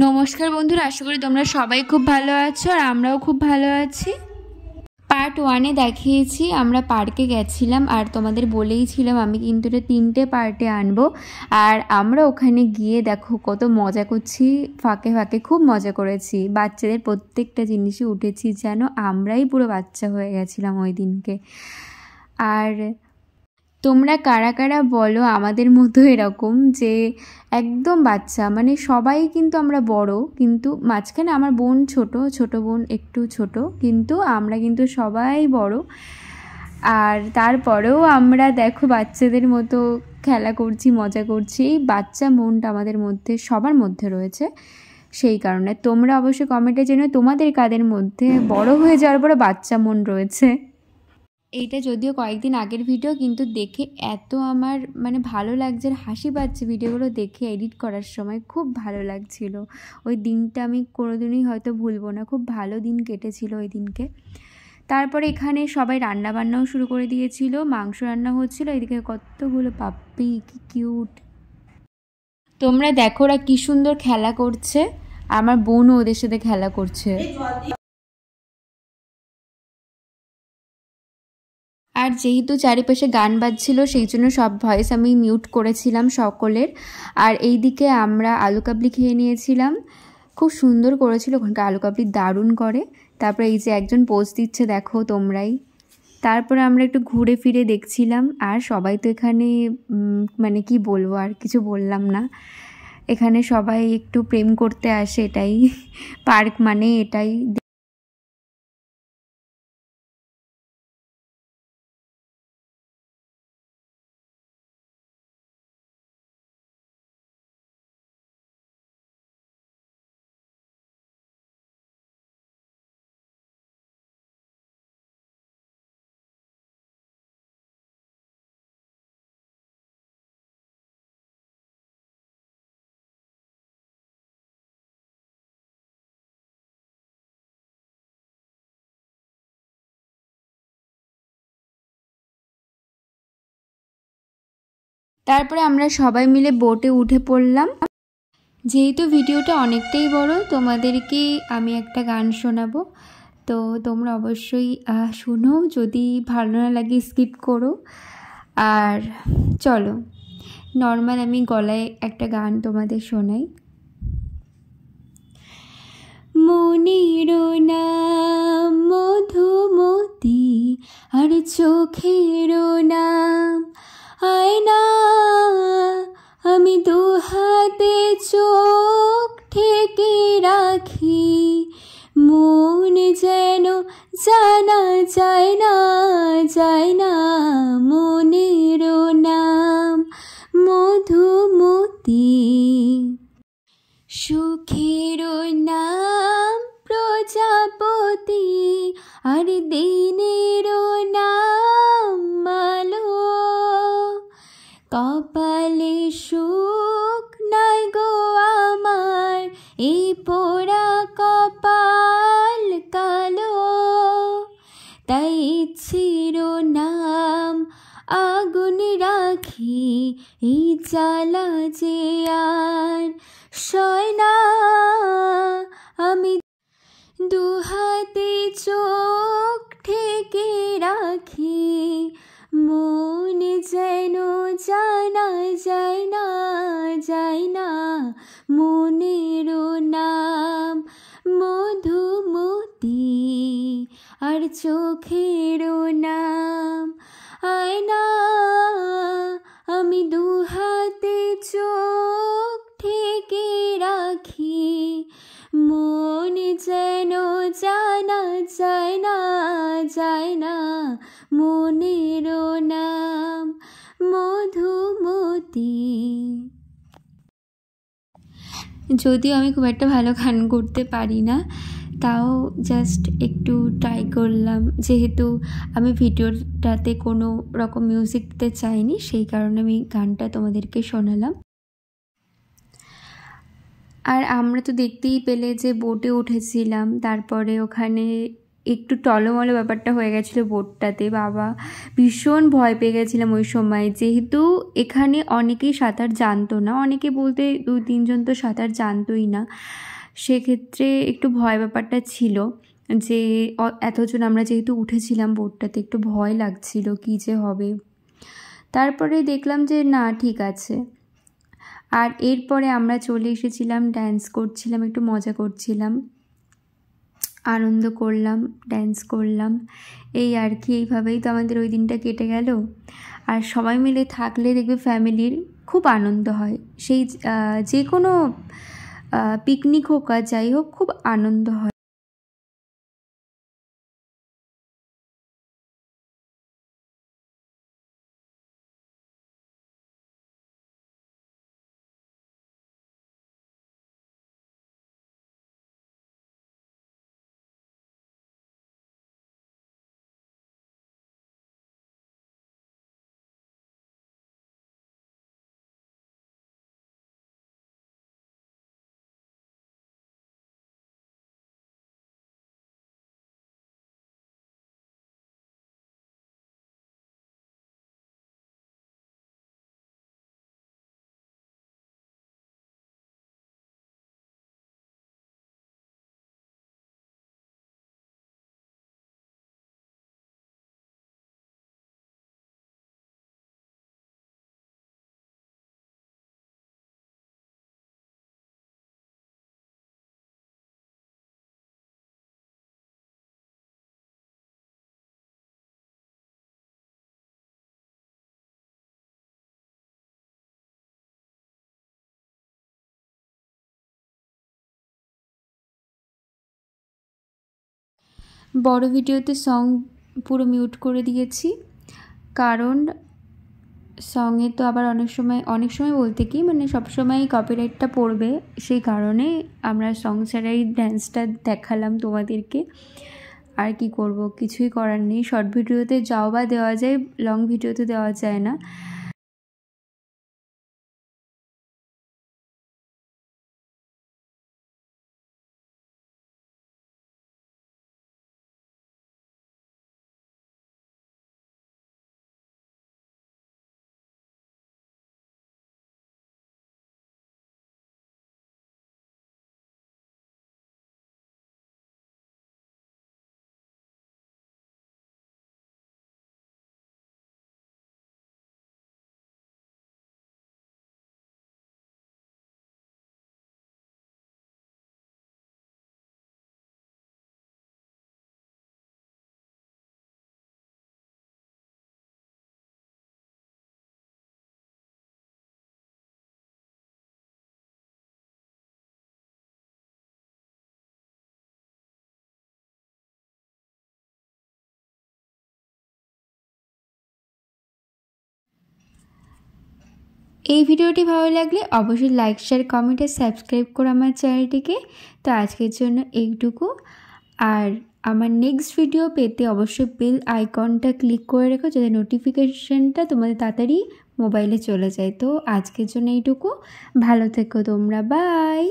নমস্কার বন্ধুরা, আশা করি তোমরা সবাই খুব ভালো আছো আর আমরাও খুব ভালো আছি। পার্ট 1-এ দেখিয়েছি আমরা পার্কে গেছিলাম আর তোমাদের বলেইছিলাম আমি কিন্তু এটা 3টে পার্টে আনবো। আর আমরা ওখানে গিয়ে দেখো কত মজা করছি, ফাঁকে ফাঁকে খুব মজা করেছি। বাচ্চাদের প্রত্যেকটা জিনিসই উঠেছি, যেন আমরাই পুরো বাচ্চা হয়ে গেছিলাম ওই দিনকে। আর তোমরা কারা কারা বলো আমাদের মতো এরকম যে একদম বাচ্চা, মানে সবাই কিন্তু আমরা বড়, কিন্তু মাঝখানে আমার বোন ছোট বোন একটু ছোট, কিন্তু আমরা কিন্তু সবাই বড়। আর তারপরেও আমরা দেখো বাচ্চাদের মতো খেলা করছি, মজা করছি। এই বাচ্চা মনটা আমাদের মধ্যে সবার মধ্যে রয়েছে, সেই কারণে তোমরা অবশ্যই কমেন্টে জেনো তোমাদের কাদের মধ্যে বড় হয়ে যাওয়ার পরে বাচ্চা মন রয়েছে। এইটা যদিও কয়েকদিন আগের ভিডিও, কিন্তু দেখে এত আমার মানে ভালো লাগছে, আর হাসি পাচ্ছে ভিডিওগুলো দেখে। এডিট করার সময় খুব ভালো লাগছিল। ওই দিনটা আমি কোনোদিনই হয়তো ভুলবো না, খুব ভালো দিন কেটেছিল ওই দিনকে। তারপরে এখানে সবাই রান্না বান্নাও শুরু করে দিয়েছিল, মাংস রান্না হচ্ছিল, এদিকে কতগুলো পাপ্পি, কি কিউট। তোমরা দেখো ওরা কি সুন্দর খেলা করছে, আমার বোনও ওদের সাথে খেলা করছে। আর যেহেতু চারিপাশে গান বাজছিল, সেই জন্য সব ভয়েস আমি মিউট করেছিলাম সকলের। আর এই দিকে আমরা আলু কাবলি খেয়ে নিয়েছিলাম, খুব সুন্দর করেছিল ওখানকার আলু কাবলি, দারুণ করে। তারপরে এই যে একজন পোজ দিচ্ছে দেখো তোমরাই। তারপরে আমরা একটু ঘুরে ফিরে দেখছিলাম। আর সবাই তো এখানে মানে কি বলবো, আর কিছু বললাম না। এখানে সবাই একটু প্রেম করতে আসে, এটাই পার্ক মানে এটাই। তারপরে আমরা সবাই মিলে বোটে উঠে পড়লাম। যেহেতু ভিডিওটা অনেকটাই বড়, তোমাদেরকে আমি একটা গান শোনাবো, তো তোমরা অবশ্যই শোনো, যদি ভালো না লাগে স্কিপ করো। আর চলো নর্মাল আমি গলায় একটা গান তোমাদের শোনাই। মনের নাম মধুমতি, আর চোখের নাম আয়না, আমি দু হাতে চোখ ঠেকে রাখি, মন যেন জানা যায় না, যায় না। মনের নাম মধুমতি, সুখের নাম প্রজাপতি, আর দিনের নাম আলো। কপালে সুখ নাই গো আমার, এই পোড়া কপাল কালো, তাই ইচ্ছের নাম আগুন রাখি, এই জ্বালা যে আর সয় না। আমি দু হাতে চোখ ঠেকে রাখি, মন যেন জানা যায় না, যায় না। মনের নাম মধুমতি, আর চোখের নাম আয়না, আমি দু হাতে চোখ ঠেকে রাখি, মন যেন জানা যায় না, যায় না। মনের নাম মধুমতি। যদিও আমি খুব একটা ভালো গান করতে পারি না, তাও জাস্ট একটু ট্রাই করলাম, যেহেতু আমি ভিডিওটাতে কোনো রকম মিউজিক দিতে চাইনি, সেই কারণে আমি গানটা তোমাদেরকে শোনালাম। আর আমরা তো দেখতেই পেলে যে বোটে উঠেছিলাম, তারপরে ওখানে একটু টলমলো ব্যাপারটা হয়ে গেছিলো বোটটাতে। বাবা ভীষণ ভয় পেয়ে গেছিলাম ওই সময়, যেহেতু এখানে অনেকেই সাঁতার জানতো না, অনেকে বলতে 2-3 জন তো সাঁতার জানতোই না। সেক্ষেত্রে একটু ভয় ব্যাপারটা ছিল, যে এতজন আমরা যেহেতু উঠেছিলাম বোটটাতে, একটু ভয় লাগছিল কী যে হবে। তারপরে দেখলাম যে না ঠিক আছে। আর এরপরে আমরা চলে এসেছিলাম, ড্যান্স করছিলাম, একটু মজা করছিলাম, আনন্দ করলাম, ড্যান্স করলাম, এই আর কি। এইভাবেই তো আমাদের ওই দিনটা কেটে গেল। আর সবাই মিলে থাকলে দেখবে ফ্যামিলির খুব আনন্দ হয়, সেই যে কোনো পিকনিক হোক আর যাই হোক, খুব আনন্দ হয়। বড় ভিডিওতে সং পুরো মিউট করে দিয়েছি, কারণ সঙে তো আবার অনেক সময় বলতে কি মানে সবসময় কপিরাইটটা পড়বে, সেই কারণে আমরা সং ছাড়াই ড্যান্সটা দেখালাম তোমাদেরকে। আর কি করব, কিছুই করার নেই। শর্ট ভিডিওতে যাও বা দেওয়া যায়, লং ভিডিওতে দেওয়া যায় না। এই ভিডিওটি ভালো লাগলে অবশ্যই লাইক, শেয়ার, কমেন্ট আর সাবস্ক্রাইব করো আমার চ্যানেলটিকে। তো আজকের জন্য এইটুকু। আর আমার নেক্সট ভিডিও পেতে অবশ্যই বেল আইকনটা ক্লিক করে রেখো, যাতে নোটিফিকেশানটা তোমাদের তাড়াতাড়ি মোবাইলে চলে যায়। তো আজকের জন্য এইটুকু, ভালো থেকো তোমরা, বাই।